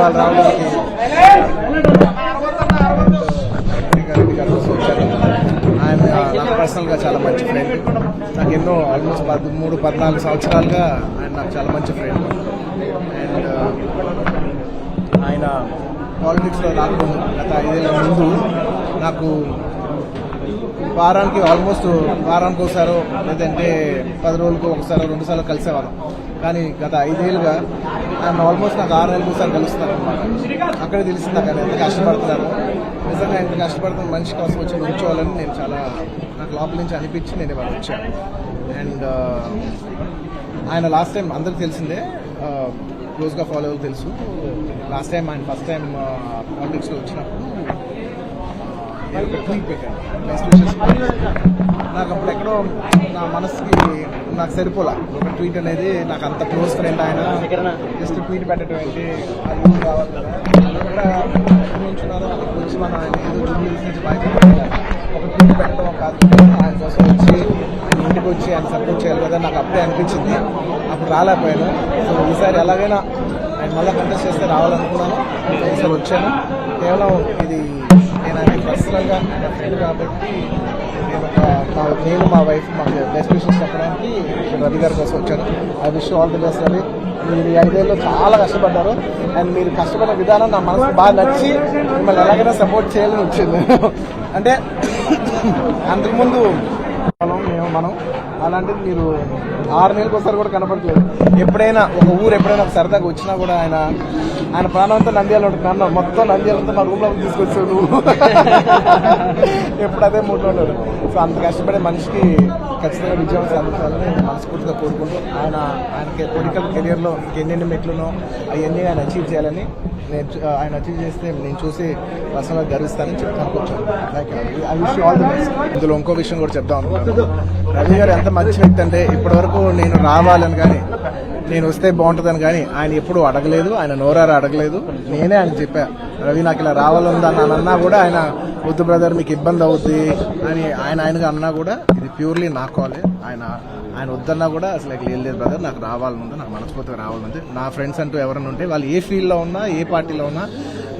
వాళ్ళు రావడానికి రెడ్డి గారు కోసం వచ్చారు. ఆయన నాకు పర్సనల్గా చాలా మంచి ఫ్రెండ్. నాకు ఎన్నో ఆల్మోస్ట్ 13-14 సంవత్సరాలుగా ఆయన నాకు చాలా మంచి ఫ్రెండ్. అండ్ ఆయన పాలిటిక్స్లో రాకముందు గత 5 ఏళ్ళ ముందు నాకు వారానికి ఒకసారో లేదంటే 10 రోజులకు ఒకసారో 2 సార్లు కలిసేవాళ్ళం. కానీ గత 5 ఏళ్ళుగా ఆయన ఆల్మోస్ట్ నాకు 6 నెలలకు ఒకసారి కలుస్తాను అనమాట. అక్కడే తెలిసింది నాకు ఆయన ఎంత కష్టపడుతున్నారు. నిజంగా ఎంత కష్టపడుతున్న మనిషి కోసం వచ్చి ఉంచోవాలని నేను నాకు లోపల నుంచి అనిపించి నేను ఇవాళ వచ్చాను. అండ్ ఆయన లాస్ట్ టైం అందరికి తెలిసిందే, క్లోజ్గా ఫాలో అవ్వాలి తెలుసు. లాస్ట్ టైం ఆయన ఫస్ట్ టైం పాలిటిక్స్లో వచ్చినప్పుడు నేను ఒక ట్వీట్ పెట్టాను, బెస్ట్ విషెస్. నాకు అప్పుడు ఎక్కడో నా మనసుకి నాకు సరిపోలా ఒక ట్వీట్ అనేది. నాకు అంత క్లోజ్ ఫ్రెండ్ ఆయన, జస్ట్ ట్వీట్ పెట్టడం ఏంటి, అది కావాలి కదా కూడా ఉంచున్నారో అక్కడికి వచ్చి మనం ఆయన ఏదో జూబ్లీస్ నుంచి బయట ఒక ట్వీట్ పెట్టడం కాదు, ఆయన కోసం వచ్చి ఆయన ఇంటికి వచ్చి ఆయన సపోర్ట్ చేయాలి కదా. నాకు అప్పుడే అనిపించింది, అప్పుడు రాలేకపోయాను. సో ఈసారి ఎలాగైనా ఆయన మళ్ళీ కంటెస్ట్ చేస్తే రావాలనుకున్నాను. ఈసారి వచ్చాను. కేవలం ఇది నేను ఆయన పర్సనల్గా నా ఫ్రెండ్ కాబట్టి నేను మా వైఫ్ మాకు బెస్ట్ విషెస్ చెప్పడానికి రవి గారి కోసం వచ్చాను. I wish all the best Ravi. మీరు 5 ఏళ్ళలో చాలా కష్టపడ్డారు. అండ్ మీరు కష్టపడిన విధానం నా మనసుకు బాగా నచ్చి మిమ్మల్ని ఎలాగైనా సపోర్ట్ చేయాలని వచ్చింది. అంటే అంతకుముందు మనం అలాంటిది మీరు 6 నెలలకు ఒకసారి కూడా కనపడట్లేదు. ఎప్పుడైనా ఒక ఊరు ఎప్పుడైనా ఒక సరదాగా వచ్చినా కూడా ఆయన ప్రాణం అంతా నంద్యాల ఉంటుంది. నన్ను మొత్తం నంద్యాలంతా మా రూమ్లో తీసుకొచ్చావు నువ్వు. ఎప్పుడు అదే మూడ్లో ఉంటాడు. సో అంత కష్టపడే మనిషికి ఖచ్చితంగా విజయం సాధించాలని మనస్ఫూర్తిగా కోరుకుంటూ ఆయనకి పొలిటికల్ కెరియర్లో ఎన్నెన్ని మెట్లునో అవన్నీ ఆయన అచీవ్ చేయాలని ఆయన అచీవ్ చేస్తే నేను చూసి పర్సనల్గా గర్విస్తానని చెప్తాను. I wish all the best. ఇందులో ఇంకో విషయం కూడా చెప్తాం అనుకుంటున్నాను. రవి గారు ఎంత మంచి వ్యక్తి అంటే ఇప్పటివరకు నేను రావాలని కానీ నేను వస్తే బాగుంటుందని కానీ ఆయన ఎప్పుడూ అడగలేదు, ఆయన నోరారా అడగలేదు. నేనే ఆయన చెప్పా, రవి నాకు ఇలా రావాలని అన్నా కూడా ఆయన వద్దు బ్రదర్ మీకు ఇబ్బంది అవుద్ది అని ఆయనగా అన్నా కూడా ఇది ప్యూర్లీ నా కాలే. ఆయన వద్దన్నా కూడా అసలు లేదు బ్రదర్ నాకు రావాలనుంది, నాకు మనస్ఫూర్తిగా రావాలనుంది. నా ఫ్రెండ్స్ అంటూ ఎవరైనా ఉంటే వాళ్ళు ఏ ఫీల్డ్లో ఉన్నా ఏ పార్టీలో ఉన్నా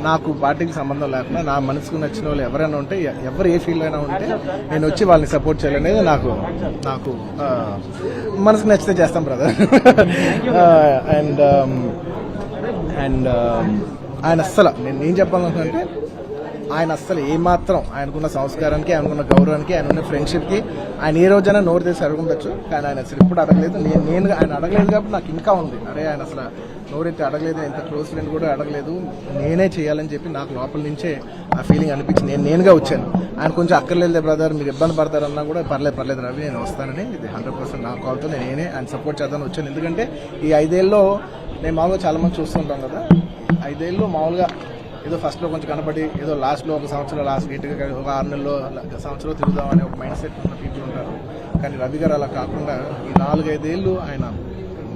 నాకు పార్టీకి సంబంధం లేకుండా నా మనసుకు నచ్చిన వాళ్ళు ఎవరైనా ఉంటే ఎవరు ఏ ఫీల్డ్ అయినా ఉంటే నేను వచ్చి వాళ్ళని సపోర్ట్ చేయాలనేది నాకు మనసుకు నచ్చితే చేస్తాం బ్రదర్. అండ్ ఆయన అస్సలు నేను చెప్పాలనుకుంటే ఆయన అస్సలు ఏమాత్రం ఆయనకున్న సంస్కారానికి, ఆయనకున్న గౌరవానికి, ఆయనకున్న ఫ్రెండ్షిప్కి ఆయన ఏ రోజైనా నోరు తీసి అడగఉండొచ్చు. కానీ ఆయన అసలు ఇప్పుడు అడగలేదు. నేను ఆయన అడగలేదు కాబట్టి నాకు ఇంకా ఉంది, అరే ఆయన అసలు నోరెత్తి అడగలేదు, ఎంత క్లోజ్ ఫ్రెండ్ కూడా అడగలేదు, నేనే చేయాలని చెప్పి నాకు లోపల నుంచే ఆ ఫీలింగ్ అనిపించింది. నేనుగా వచ్చాను. ఆయన కొంచెం అక్కర్లేదు బ్రదర్ మీరు ఇబ్బంది పడతారన్నా కూడా పర్లేదు రవి నేను వస్తానని ఇది 100% నా కాల్తో నేనే ఆయన సపోర్ట్ చేద్దామని వచ్చాను. ఎందుకంటే ఈ 5 ఏళ్ళలో నేను మామూలుగా చాలా మంది చూస్తుంటాం కదా, 5 ఏళ్ళు మామూలుగా ఏదో ఫస్ట్లో కొంచెం కనపడి ఏదో లాస్ట్లో ఒక సంవత్సరం లాస్ట్ గట్టిగా ఒక 6 నెలల్లో సంవత్సరం తిరుగుదాం అనే ఒక మైండ్ సెట్ ఉన్న పీపుల్ ఉంటారు. కానీ రవి గారు అలా కాకుండా ఈ 4-5 ఏళ్ళు ఆయన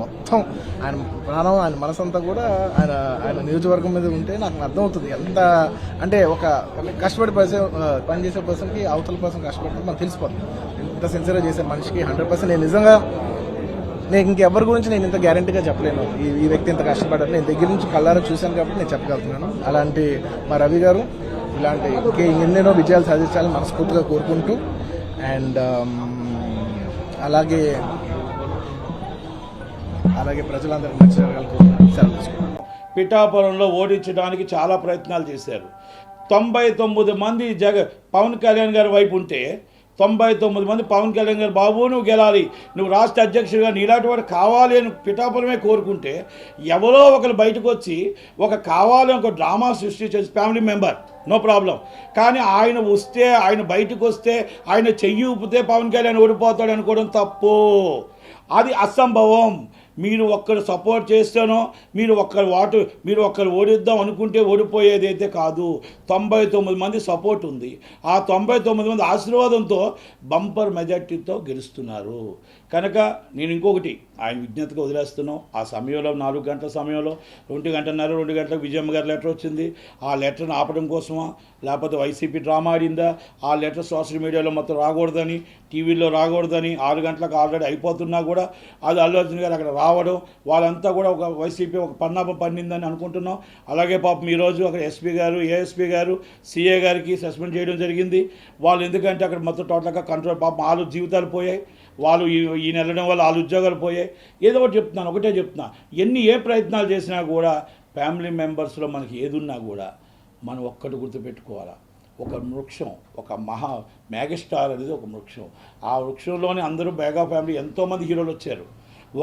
మొత్తం ఆయన ప్రాణం ఆయన మనసంతా కూడా ఆయన నియోజకవర్గం మీద ఉంటే నాకు అర్థమవుతుంది ఎంత అంటే ఒక కష్టపడి పనిచేసే పర్సన్కి అవతల పర్సన్ కష్టపడుతుంది మనకు తెలిసిపోతుంది. ఇంత సిన్సియర్గా చేసే మనిషికి 100% నేను నిజంగా నేను ఇంకెవరి గురించి నేను ఇంత గ్యారంటీగా చెప్పలేను ఈ వ్యక్తి ఇంత కష్టపడ్డారు. నేను దగ్గర నుంచి కళ్ళారా చూశాను కాబట్టి నేను చెప్పగలుగుతున్నాను. అలాంటి మా రవి గారు ఇలాంటి ఎన్నెన్నో విజయాలు సాధించాలని మనస్ఫూర్తిగా కోరుకుంటూ అండ్ అలాగే ప్రజలందరికీ మంచి జరగాలని సెలవు తీసుకుంటాను. పిఠాపురంలో ఓడించడానికి చాలా ప్రయత్నాలు చేశారు. 99 మంది పవన్ కళ్యాణ్ గారి వైపు ఉంటే 99 మంది పవన్ కళ్యాణ్ గారు బాబు నువ్వు గెలాలి, నువ్వు రాష్ట్ర అధ్యక్షుడిగా నీలాంటి వాడు కావాలి అని పిఠాపురమే కోరుకుంటే ఎవరో ఒకరు బయటకు వచ్చి కావాలి ఒక డ్రామా సృష్టి చేసి ఫ్యామిలీ మెంబర్ నో ప్రాబ్లం, కానీ ఆయన వస్తే ఆయన బయటకు వస్తే ఆయన చెయ్యి ఊపితే పవన్ కళ్యాణ్ ఓడిపోతాడు అనుకోవడం తప్పు, అది అసంభవం. మీరు ఒక్కరు సపోర్ట్ చేస్తేనో మీరు ఒక్కరు ఓడిద్దాం అనుకుంటే ఓడిపోయేది అయితే కాదు. 99 మంది సపోర్ట్ ఉంది. ఆ 99 మంది ఆశీర్వాదంతో బంపర్ మెజార్టీతో గెలుస్తున్నారు. కనుక నేను ఇంకొకటి ఆయన విజ్ఞతగా వదిలేస్తున్నాం. ఆ సమయంలో 4 గంటల సమయంలో 2 గంటలకు విజయమ్మ గారి లెటర్ వచ్చింది. ఆ లెటర్ని ఆపడం కోసమా, లేకపోతే వైసీపీ డ్రామా ఆడిందా? ఆ లెటర్ సోషల్ మీడియాలో మొత్తం రాకూడదని, టీవీలో రాకూడదని 6 గంటలకు ఆల్రెడీ అయిపోతున్నా కూడా అది అల్లు అర్జున్ గారు అక్కడ రావడం, వాళ్ళంతా కూడా ఒక వైసీపీ ఒక పన్నాపం పన్నిందని అనుకుంటున్నాం. అలాగే పాపం ఈరోజు అక్కడ ఎస్పీ గారు, ఏఎస్పీ గారు, సిఏ గారికి సస్పెండ్ చేయడం జరిగింది. వాళ్ళు ఎందుకంటే అక్కడ మొత్తం టోటల్గా కంట్రోల్, పాపం వాళ్ళ జీవితాలు పోయాయి, వాళ్ళు ఈయన వెళ్ళడం వల్ల వాళ్ళ ఉద్యోగాలు పోయాయి. ఏదో ఒకటి చెప్తున్నాను, ఒకటే చెప్తున్నా, ఏ ప్రయత్నాలు చేసినా కూడా ఫ్యామిలీ మెంబర్స్లో మనకి ఏదున్నా కూడా మనం ఒక్కటి గుర్తుపెట్టుకోవాలా, ఒక వృక్షం, ఒక మెగాస్టార్ అనేది ఒక వృక్షం. ఆ వృక్షంలోనే అందరూ మెగా ఫ్యామిలీ ఎంతోమంది హీరోలు వచ్చారు.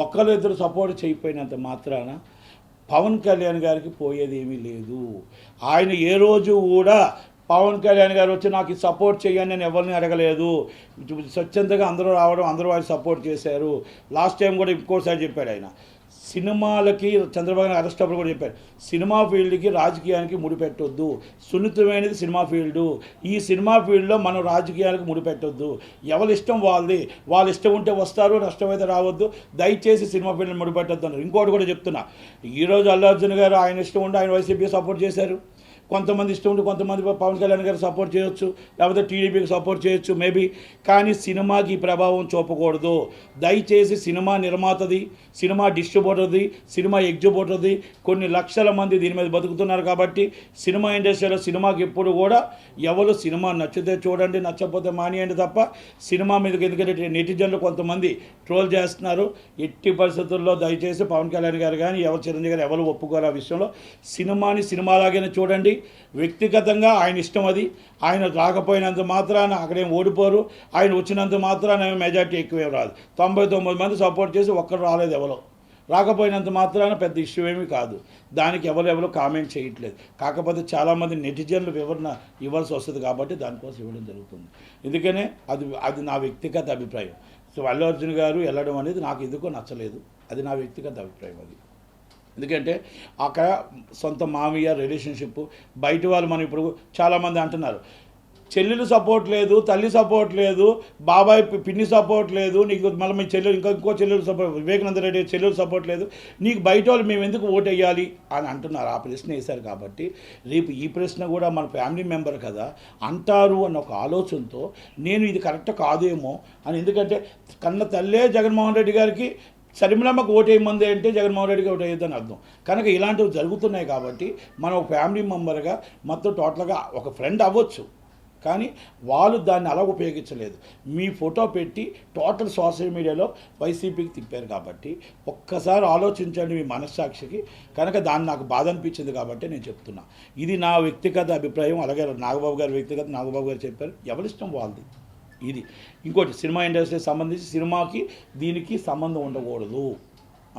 ఒకరిద్దరు సపోర్ట్ చేయకపోయినంత మాత్రాన పవన్ కళ్యాణ్ గారికి పోయేది ఏమీ లేదు. ఆయన ఏ రోజు కూడా పవన్ కళ్యాణ్ గారు వచ్చి నాకు సపోర్ట్ చేయని నేను ఎవరిని అడగలేదు. స్వచ్ఛందంగా అందరూ రావడం, అందరూ వారికి సపోర్ట్ చేశారు. లాస్ట్ టైం కూడా ఇంకోసారి చెప్పాడు ఆయన, సినిమాలకి చంద్రబాబు నాయుడు అరెస్ట్ అప్పుడు కూడా చెప్పారు, సినిమా ఫీల్డ్కి రాజకీయానికి ముడిపెట్టొద్దు, సున్నితమైనది సినిమా ఫీల్డు, ఈ సినిమా ఫీల్డ్లో మనం రాజకీయాలకు ముడిపెట్టొద్దు, ఎవరి ఇష్టం వాళ్ళది, వాళ్ళ ఇష్టం ఉంటే వస్తారు, నష్టమైతే రావద్దు, దయచేసి సినిమా ఫీల్డ్ని ముడిపెట్టొద్దు అన్నారు. ఇంకోటి కూడా చెప్తున్నా, ఈరోజు అల్లు అర్జున్ గారు ఆయన ఇష్టం ఉండి ఆయన వైసీపీ సపోర్ట్ చేశారు. కొంతమంది ఇష్టం ఉంటే కొంతమంది పవన్ కళ్యాణ్ గారు సపోర్ట్ చేయొచ్చు, లేకపోతే టీడీపీకి సపోర్ట్ చేయొచ్చు మేబీ, కానీ సినిమాకి ప్రభావం చూపకూడదు. దయచేసి సినిమా నిర్మాతది, సినిమా డిస్ట్రిబ్యూటర్ది, సినిమా ఎగ్జిబ్యూటర్ది, కొన్ని లక్షల మంది దీని మీద బతుకుతున్నారు. కాబట్టి సినిమా ఇండస్ట్రీలో సినిమాకి ఎప్పుడు కూడా ఎవరు సినిమా నచ్చితే చూడండి, నచ్చకపోతే మానేయండి తప్ప సినిమా మీదకి, ఎందుకంటే నెటిజన్లు కొంతమంది ట్రోల్ చేస్తున్నారు. ఎట్టి పరిస్థితుల్లో దయచేసి పవన్ కళ్యాణ్ గారు కానీ ఎవరు చిరంజీవి గారు ఎవరు ఒప్పుకోరు ఆ విషయంలో. సినిమాని సినిమాలాగానే చూడండి, వ్యక్తిగతంగా ఆయన ఇష్టం అది. ఆయన రాకపోయినంత మాత్రాన అక్కడేం ఓడిపోరు, ఆయన వచ్చినంత మాత్రాన మెజార్టీ ఎక్కువే రాదు. 99 మంది సపోర్ట్ చేసి ఒక్కరు రాలేదు, ఎవరో రాకపోయినంత మాత్రాన పెద్ద ఇష్యూ ఏమీ కాదు. దానికి ఎవరెవరో కామెంట్ చేయట్లేదు. కాకపోతే చాలామంది నెటిజన్లు వివరణ ఇవ్వాల్సి వస్తుంది కాబట్టి దానికోసం ఇవ్వడం జరుగుతుంది. ఎందుకనే అది నా వ్యక్తిగత అభిప్రాయం. సో అల్లు అర్జున్ గారు వెళ్ళడం అనేది నాకు ఎందుకో నచ్చలేదు, అది నా వ్యక్తిగత అభిప్రాయం. అది ఎందుకంటే అక్కడ సొంత మామయ్య రిలేషన్షిప్, బయట వాళ్ళు మనం ఇప్పుడు చాలామంది అంటున్నారు, చెల్లెలు సపోర్ట్ లేదు, తల్లి సపోర్ట్ లేదు, బాబాయ్ పిన్ని సపోర్ట్ లేదు, నీకు మళ్ళీ మీ చెల్లెలు ఇంకో చెల్లెలు సపోర్ట్, వివేకానంద రెడ్డి చెల్లెలు సపోర్ట్ లేదు, నీకు బయట వాళ్ళు మేము ఎందుకు ఓటు వేయాలి అని అంటున్నారు. ఆ ప్రశ్న వేశారు కాబట్టి రేపు ఈ ప్రశ్న కూడా మన ఫ్యామిలీ మెంబర్ కదా అంటారు అన్న ఒక ఆలోచనతో నేను ఇది కరెక్ట్ కాదేమో అని, ఎందుకంటే కన్న తల్లే జగన్మోహన్ రెడ్డి గారికి షర్మిలమ్మకు ఓటు వేయమంది అంటే జగన్మోహన్ రెడ్డికి ఓటు వేయద్దని అర్థం. కనుక ఇలాంటివి జరుగుతున్నాయి కాబట్టి మనం ఒక ఫ్యామిలీ మెంబర్గా మొత్తం టోటల్గా ఒక ఫ్రెండ్ అవ్వచ్చు, కానీ వాళ్ళు దాన్ని అలా ఉపయోగించలేదు. మీ ఫోటో పెట్టి టోటల్ సోషల్ మీడియాలో వైసీపీకి తిప్పారు కాబట్టి ఒక్కసారి ఆలోచించండి మీ మనస్సాక్షికి. కనుక దాన్ని నాకు బాధ అనిపించింది కాబట్టి నేను చెప్తున్నా. ఇది నా వ్యక్తిగత అభిప్రాయం. అలాగే నాగబాబు గారు చెప్పారు, ఎవరిష్టం వాళ్ళది. ఇది ఇంకోటి, సినిమా ఇండస్ట్రీకి సంబంధించి సినిమాకి దీనికి సంబంధం ఉండకూడదు.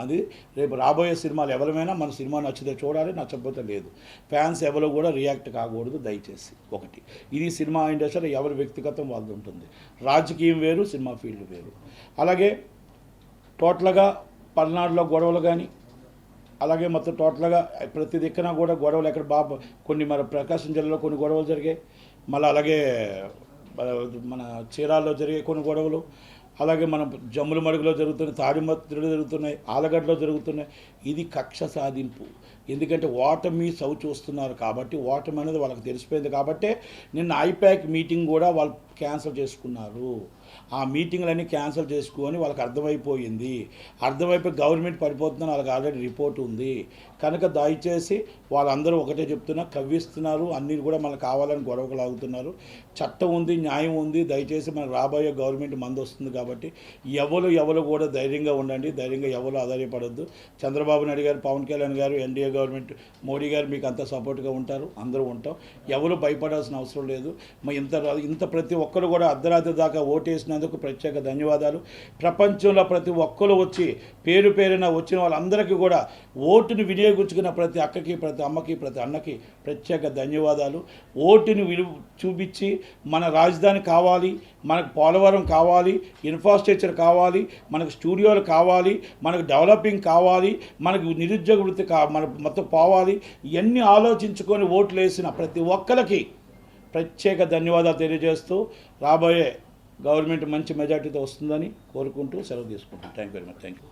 అది రేపు రాబోయే సినిమాలు ఎవరైనా మన సినిమా నచ్చితే చూడాలి, నచ్చకపోతే లేదు. ఫ్యాన్స్ ఎవరు కూడా రియాక్ట్ కాకూడదు దయచేసి. ఒకటి, ఇది సినిమా ఇండస్ట్రీలో ఎవరి వ్యక్తిగతం వాళ్ళది ఉంటుంది. రాజకీయం వేరు, సినిమా ఫీల్డ్ వేరు. అలాగే టోటల్గా పల్నాడులో గొడవలు కానీ, అలాగే మొత్తం టోటల్గా ప్రతి దిక్కున కూడా గొడవలు, ఎక్కడ కొన్ని మన ప్రకాశం జిల్లాలో కొన్ని గొడవలు జరిగాయి, మళ్ళీ అలాగే మన చీరాల్లో జరిగే కొన్ని గొడవలు, అలాగే మన జమ్ముల మడుగులో జరుగుతున్నాయి, తాడిమత్తులో జరుగుతున్నాయి, ఆలగడ్డలో జరుగుతున్నాయి. ఇది కక్ష సాధింపు. ఎందుకంటే ఓటమి చూస్తున్నారు కాబట్టి, ఓటమి అనేది వాళ్ళకి తెలిసిపోయింది కాబట్టి నిన్న ఐప్యాక్ మీటింగ్ కూడా వాళ్ళు క్యాన్సిల్ చేసుకున్నారు. ఆ మీటింగ్లన్నీ క్యాన్సిల్ చేసుకొని వాళ్ళకి అర్థమైపోయి గవర్నమెంట్ పడిపోతుందని వాళ్ళకి ఆల్రెడీ రిపోర్ట్ ఉంది. కనుక దయచేసి వాళ్ళందరూ ఒకటే చెప్తున్నా, కవ్విస్తున్నారు, అన్నీ కూడా మనకు కావాలని గొడవకు లాగుతున్నారు. చట్టం ఉంది, న్యాయం ఉంది. దయచేసి మనకు రాబోయే గవర్నమెంట్ మంది వస్తుంది కాబట్టి ఎవరు కూడా ధైర్యంగా ఉండండి, ధైర్యంగా ఎవరు ఆధారపడద్దు. చంద్రబాబు నాయుడు గారు, పవన్ కళ్యాణ్ గారు, ఎన్డీఏ గవర్నమెంట్, మోడీ గారు మీకు అంతా సపోర్ట్గా ఉంటారు, అందరూ ఉంటాం. ఎవరు భయపడాల్సిన అవసరం లేదు. ఇంత ప్రతి ఒక్కరు కూడా అర్ధరాత్రి దాకా ఓటేసినందుకు ప్రత్యేక ధన్యవాదాలు. ప్రపంచంలో ప్రతి ఒక్కరు వచ్చి పేరున వచ్చిన వాళ్ళందరికీ కూడా ఓటుని వినియోగించుకున్న ప్రతి అక్కకి, ప్రతి అమ్మకి, ప్రతి అన్నకి ప్రత్యేక ధన్యవాదాలు. ఓటుని చూపించి మన రాజధాని కావాలి, మనకు పోలవరం కావాలి, ఇన్ఫ్రాస్ట్రక్చర్ కావాలి, మనకు స్టూడియోలు కావాలి, మనకు డెవలపింగ్ కావాలి, మనకు నిరుద్యోగ వృత్తి మన మొత్తం పోవాలి. ఇవన్నీ ఆలోచించుకొని ఓట్లు వేసిన ప్రతి ఒక్కరికి ప్రత్యేక ధన్యవాదాలు తెలియజేస్తూ రాబోయే గవర్నమెంట్ మంచి మెజార్టీతో వస్తుందని కోరుకుంటూ సెలవు తీసుకుంటాను. Thank you very much. Thank you.